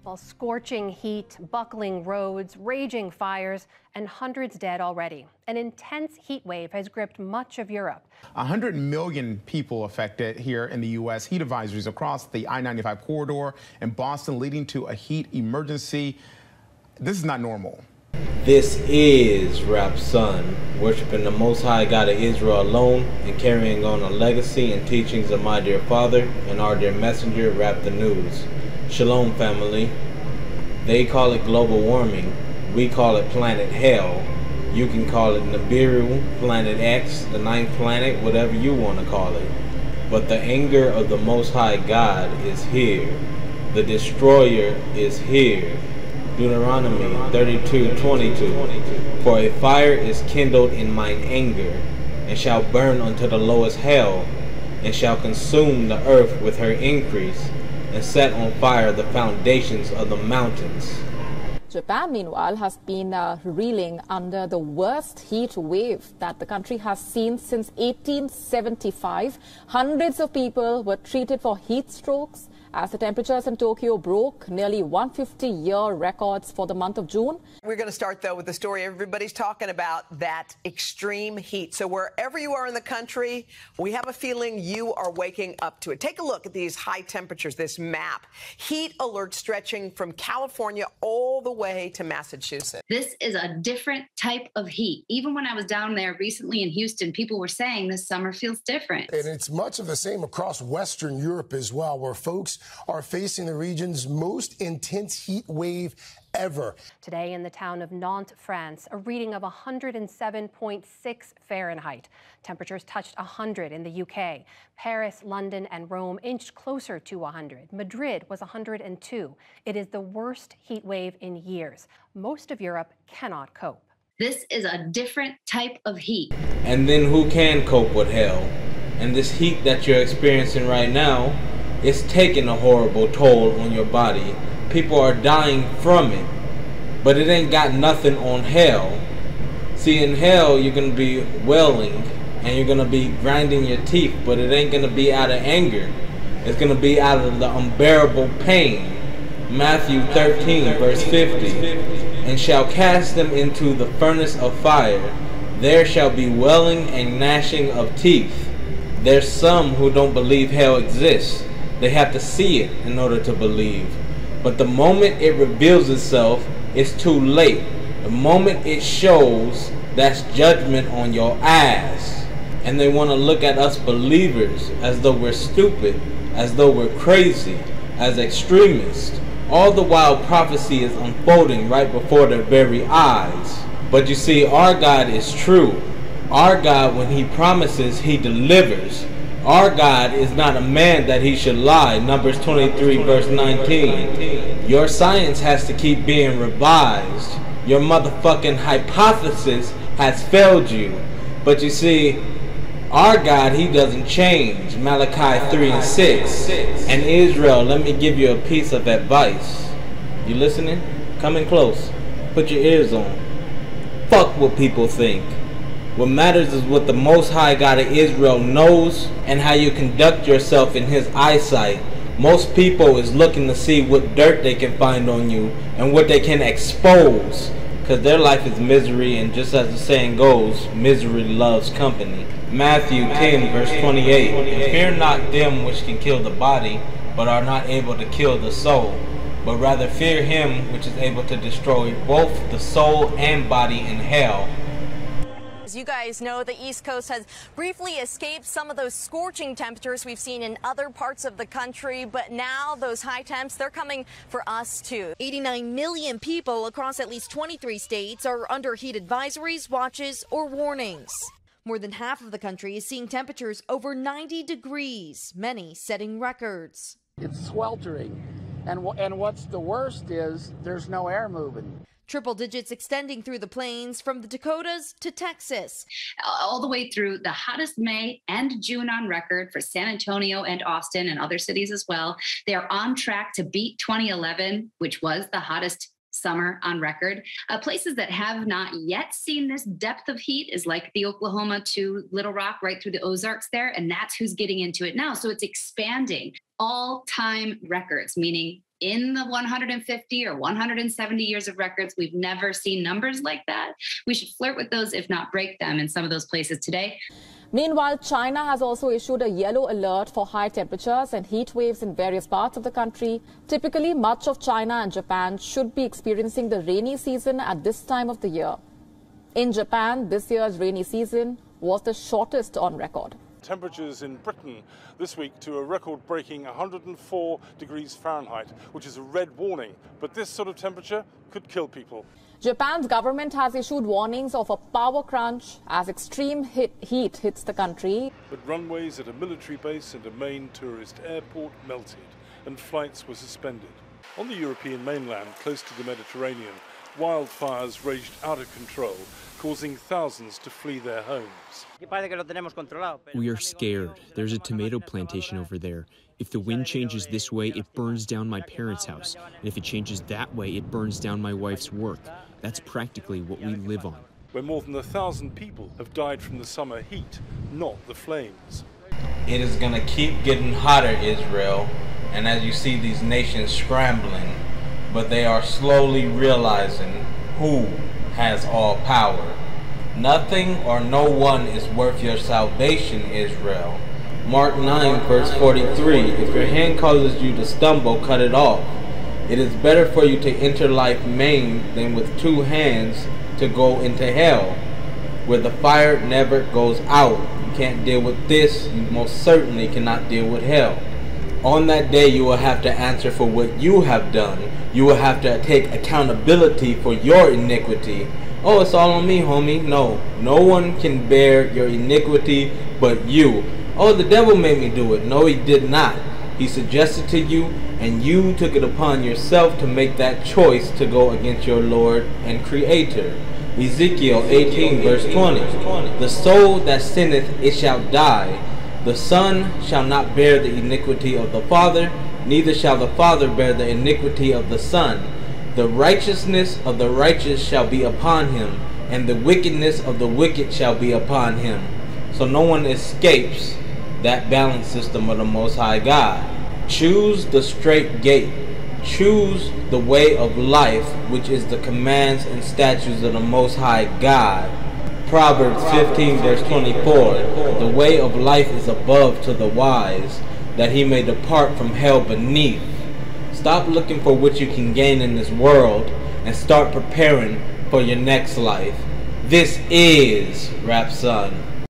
Well, scorching heat, buckling roads, raging fires, and hundreds dead already. An intense heat wave has gripped much of Europe. 100 million people affected here in the U.S. Heat advisories across the I-95 corridor in Boston, leading to a heat emergency. This is not normal. This is Rap Son, worshiping the Most High God of Israel alone and carrying on the legacy and teachings of my dear father and our dear messenger, Rap the News. Shalom, family. They call it global warming. We call it planet hell. You can call it Nibiru, planet X, the ninth planet, whatever you want to call it. But the anger of the Most High God is here. The destroyer is here. Deuteronomy 32:22. For a fire is kindled in mine anger, and shall burn unto the lowest hell, and shall consume the earth with her increase, and set on fire the foundations of the mountains. Japan, meanwhile, has been reeling under the worst heat wave that the country has seen since 1875. Hundreds of people were treated for heat strokes as the temperatures in Tokyo broke nearly 150-year records for the month of June. We're going to start, though, with the story everybody's talking about, that extreme heat. So wherever you are in the country, we have a feeling you are waking up to it. Take a look at these high temperatures, this map. Heat alert stretching from California all the way to Massachusetts. This is a different type of heat. Even when I was down there recently in Houston, people were saying this summer feels different. And it's much of the same across Western Europe as well, where folks are facing the region's most intense heat wave ever. Today in the town of Nantes, France, a reading of 107.6 Fahrenheit. Temperatures touched 100 in the UK. Paris, London, and Rome inched closer to 100. Madrid was 102. It is the worst heat wave in years. Most of Europe cannot cope. This is a different type of heat. And then who can cope with hell? And this heat that you're experiencing right now, it's taking a horrible toll on your body. People are dying from it, but it ain't got nothing on hell. See, in hell, you're going to be wailing and you're going to be grinding your teeth, but it ain't going to be out of anger. It's going to be out of the unbearable pain. Matthew 13, verse 50. And shall cast them into the furnace of fire. There shall be wailing and gnashing of teeth. There's some who don't believe hell exists. They have to see it in order to believe. But the moment it reveals itself, it's too late. The moment it shows, that's judgment on your ass. And they want to look at us believers as though we're stupid, as though we're crazy, as extremists. All the while prophecy is unfolding right before their very eyes. But you see, our God is true. Our God, when he promises, he delivers. Our God is not a man that he should lie. Numbers 23 verse 19. Your science has to keep being revised. Your motherfucking hypothesis has failed you. But you see, our God, he doesn't change. Malachi 3 and 6. And Israel, let me give you a piece of advice. You listening? Come in close. Put your ears on. Fuck what people think. What matters is what the Most High God of Israel knows and how you conduct yourself in his eyesight. Most people is looking to see what dirt they can find on you and what they can expose, because their life is misery, and just as the saying goes, misery loves company. Matthew 10 verse 28. And fear not them which can kill the body, but are not able to kill the soul, but rather fear him which is able to destroy both the soul and body in hell. As you guys know, the East Coast has briefly escaped some of those scorching temperatures we've seen in other parts of the country, but now those high temps, they're coming for us too. 89 million people across at least 23 states are under heat advisories, watches, or warnings. More than half of the country is seeing temperatures over 90 degrees, many setting records. It's sweltering, and what's the worst is there's no air moving. Triple digits extending through the plains from the Dakotas to Texas. All the way through the hottest May and June on record for San Antonio and Austin and other cities as well. They are on track to beat 2011, which was the hottest summer on record. Places that have not yet seen this depth of heat is like the Oklahoma to Little Rock, right through the Ozarks there, and that's who's getting into it now. So it's expanding all-time records, meaning in the 150 or 170 years of records, we've never seen numbers like that. We should flirt with those, if not break them, in some of those places today. Meanwhile, China has also issued a yellow alert for high temperatures and heat waves in various parts of the country. Typically, much of China and Japan should be experiencing the rainy season at this time of the year. In Japan, this year's rainy season was the shortest on record. Temperatures in Britain this week to a record-breaking 104 degrees Fahrenheit, which is a red warning. But this sort of temperature could kill people. Japan's government has issued warnings of a power crunch as extreme heat hits the country. But runways at a military base and a main tourist airport melted and flights were suspended. On the European mainland, close to the Mediterranean, wildfires raged out of control, causing thousands to flee their homes. We are scared. There's a tomato plantation over there. If the wind changes this way, it burns down my parents' house. And if it changes that way, it burns down my wife's work. That's practically what we live on. Where more than 1,000 people have died from the summer heat, not the flames. It is going to keep getting hotter, Israel. And as you see these nations scrambling, but they are slowly realizing who has all power. Nothing or no one is worth your salvation, Israel. Mark 9 verse 43, if your hand causes you to stumble, cut it off. It is better for you to enter life maimed than with 2 hands to go into hell, where the fire never goes out. You can't deal with this, you most certainly cannot deal with hell. On that day you will have to answer for what you have done. You will have to take accountability for your iniquity. Oh, it's all on me, homie. No, no one can bear your iniquity but you. Oh, the devil made me do it. No, he did not. He suggested to you, and you took it upon yourself to make that choice to go against your Lord and Creator. Ezekiel 18 verse 20. The soul that sinneth, it shall die. The son shall not bear the iniquity of the father, neither shall the father bear the iniquity of the son. The righteousness of the righteous shall be upon him, and the wickedness of the wicked shall be upon him. So no one escapes that balance system of the Most High God. Choose the straight gate. Choose the way of life, which is the commands and statutes of the Most High God. Proverbs 15 verse 24. The way of life is above to the wise, that he may depart from hell beneath. Stop looking for what you can gain in this world and start preparing for your next life. This is Rap Son.